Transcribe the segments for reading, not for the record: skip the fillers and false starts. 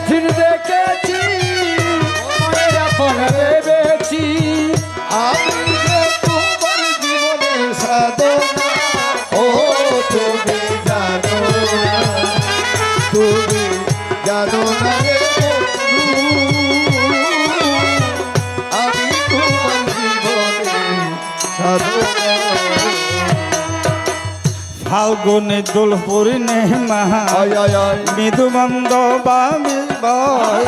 যেদিন দেখেছি মনের আপন ভেবেছি আমি যে তোমার জীবনের সাধনা ও তুমি জানো না রে আমি তোমার জীবনের সাধনা ফাল্গুনে দোল পূর্ণিমা আয় আয় আয় মৃদুমন্দ বামি বয়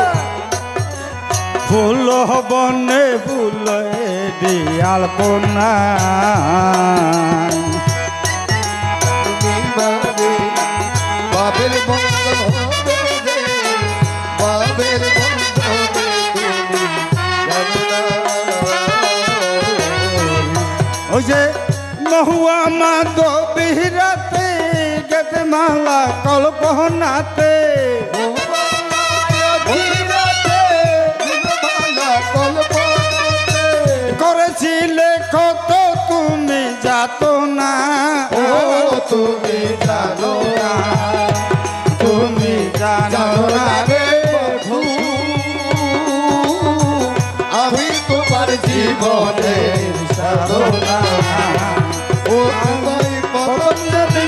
ফুল বনে ফুল দিয়াল কোনা তুমি বাবে বাবের বন্ধন হবে রে বাবের বন্ধনে তুমি জানো না ওই যে মহুয়া মাধবীরাতে গেতে মালা কল্পনাতে করেছিলে কত তুমি যাতো না তুমি জানো না তুমি জানো না রে আমি তোমার জীবনে সাধনা ও তোমায় পতঞ্জলি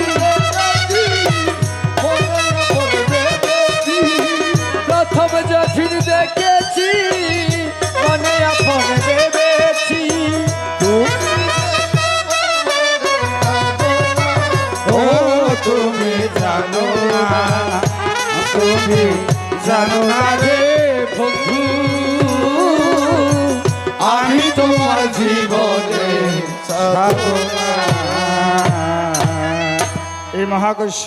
প্রথম যেদিন দেখেছি মনে আপন ভেবেছি ও তুমি জানো না তুমি জানো না রে বন্ধু আমি তোমার জীবনে সাধনা এই মহাকর্ষ